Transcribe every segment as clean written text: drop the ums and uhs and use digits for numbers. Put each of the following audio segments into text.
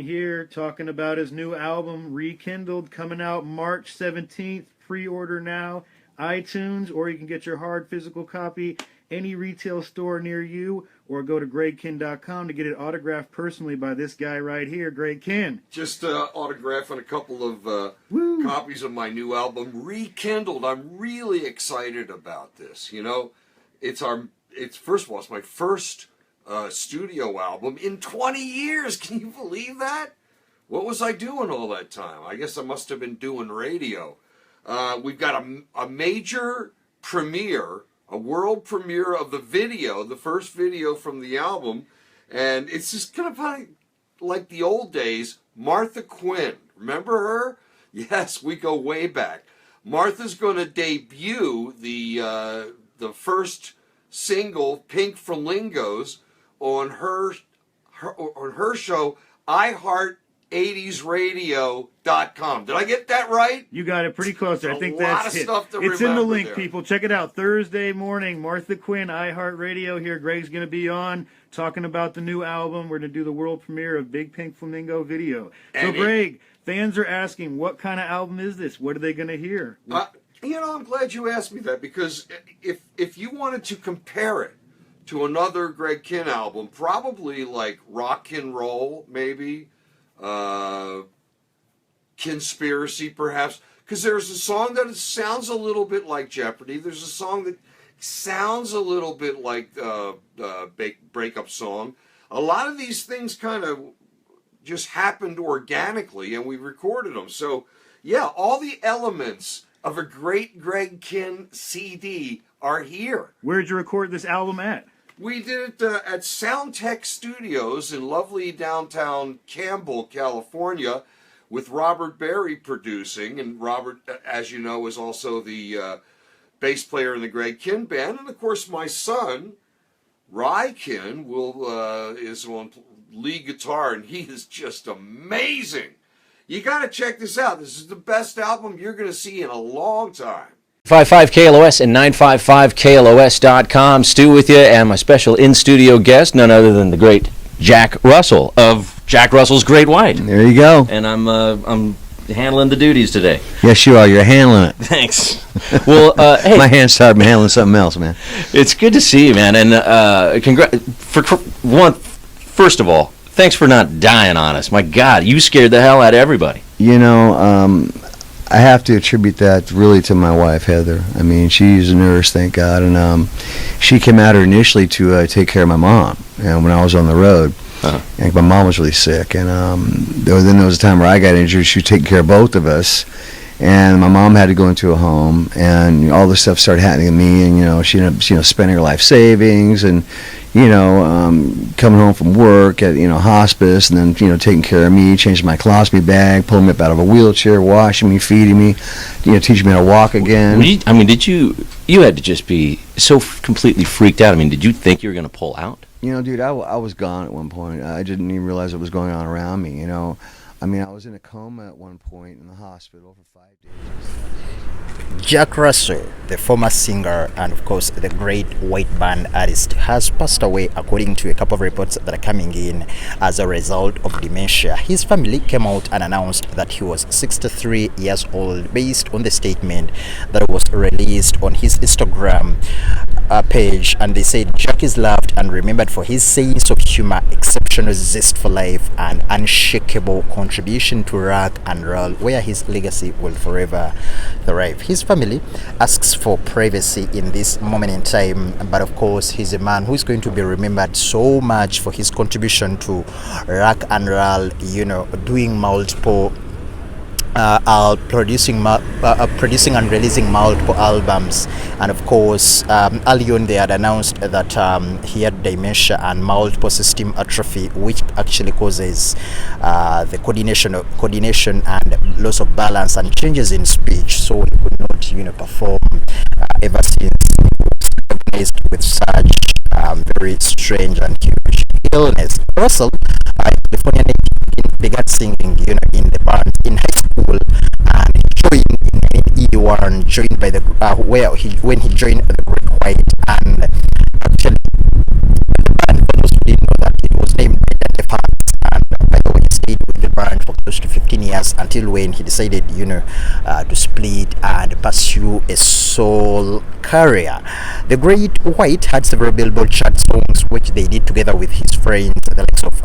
Here talking about his new album Rekindled, coming out March 17th. Pre-order now, iTunes, or you can get your hard physical copy any retail store near you, or go to gregkin.com to get it autographed personally by this guy right here, Greg Kinn. Just autographing a couple of copies of my new album Rekindled. I'm really excited about this. You know, it's first of all, it's my first studio album in 20 years. Can you believe that? What was I doing all that time? I guess I must have been doing radio. We've got a major premiere, a world premiere of the video, the first video from the album, and it's just kind of like the old days. Martha Quinn, remember her? Yes, we go way back. Martha's going to debut the first single, Pink Flamingos, on her show, iHeart80sRadio.com. Did I get that right? You got it pretty close there. I think that's it. It's in the link, there. People. Check it out. Thursday morning, Martha Quinn, iHeartRadio. Here, Greg's going to be on talking about the new album. We're going to do the world premiere of Big Pink Flamingo video. So, Greg, fans are asking, what kind of album is this? What are they going to hear? You know, I'm glad you asked me that, because if you wanted to compare it to another Greg Kinn album, probably like Rock and Roll, maybe, Conspiracy, perhaps, because there's a song that sounds a little bit like Jeopardy. There's a song that sounds a little bit like Breakup Song. A lot of these things kind of just happened organically, and we recorded them. So, yeah, all the elements of a great Greg Kinn CD are here. Where'd you record this album at? We did it at Soundtech Studios in lovely downtown Campbell, California, with Robert Berry producing. And Robert, as you know, is also the bass player in the Greg Kinn Band. And, of course, my son, Ry Kinn, is on lead guitar, and he is just amazing. You got to check this out. This is the best album you're going to see in a long time. 55 KLOS and 955KLOS.com. Stu with you, and my special in-studio guest, none other than the great Jack Russell of Jack Russell's Great White. There you go. And I'm handling the duties today. Yes, you are. You're handling it. Thanks. Well, hey, my hands started handling something else, man. It's good to see you, man. And first of all, thanks for not dying on us. My God, you scared the hell out of everybody. You know, I have to attribute that really to my wife, Heather. I mean, she's a nurse, thank God, and she came out here initially to take care of my mom, and when I was on the road. And my mom was really sick, and then there was a time where I got injured. She was taking care of both of us, and my mom had to go into a home, and all this stuff started happening to me, and she ended up spending her life savings, and coming home from work at hospice, and then taking care of me, changing my colostomy bag, pulling me up out of a wheelchair, washing me, feeding me, teaching me how to walk again. You had to just be so completely freaked out. I mean, did you think you were going to pull out? Dude, I was gone at one point. I didn't even realize what was going on around me. I mean, I was in a coma at one point in the hospital for 5 days. Jack Russell, the former singer and of course the great white band artist, has passed away according to a couple of reports that are coming in as a result of dementia. His family came out and announced that he was 63 years old based on the statement that was released on his Instagram page, and they said Jack is loved and remembered for his sense of humor, exceptional zest for life, and unshakable contribution to rock and roll, where his legacy will forever thrive. His family asks for privacy in this moment in time, but of course he's a man who's going to be remembered so much for his contribution to rock and roll, doing multiple producing and releasing multiple albums, and of course early on they had announced that he had dementia and multiple system atrophy, which actually causes the coordination and loss of balance and changes in speech, so he could not perform ever since he was diagnosed with such very strange and huge illness. Russell, California native, began singing in the band in high school, and joined in E1, joined by the when he joined the Great White, and actually the band, for those who didn't know that, it was named by Dante Fox, and by the way he stayed with close to 15 years until when he decided, to split and pursue a soul career. The Great White had several Billboard chart songs which they did together with his friends, the likes of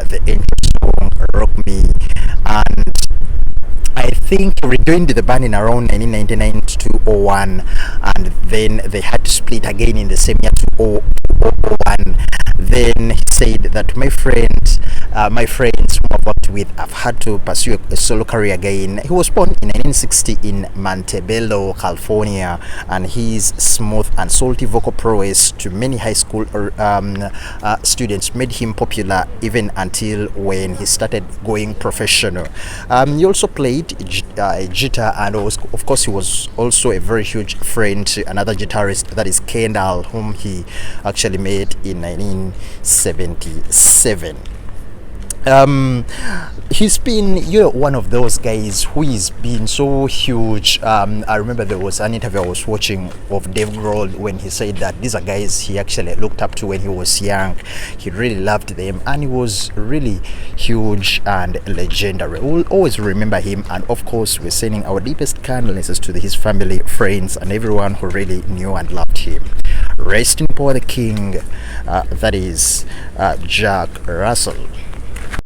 the Angel song, Rock Me, and I think rejoined the band in around 1999 to 2001, and then they had to split again in the same year, 2001. Then he said that my friends whom I've worked with, I've had to pursue a solo career again. He was born in 1960 in Montebello, California, and his smooth and salty vocal prowess to many high school students made him popular even until when he started going professional. He also played guitar, and of course he was also a very huge friend to another guitarist, that is Kendall, whom he actually met in 1977. He's been one of those guys who has been so huge. I remember there was an interview I was watching of Dave Grohl when he said that these are guys he actually looked up to when he was young. He really loved them, and he was really huge and legendary. We'll always remember him, and of course we're sending our deepest condolences to his family, friends, and everyone who really knew and loved him. Rest in power, the king, that is Jack Russell.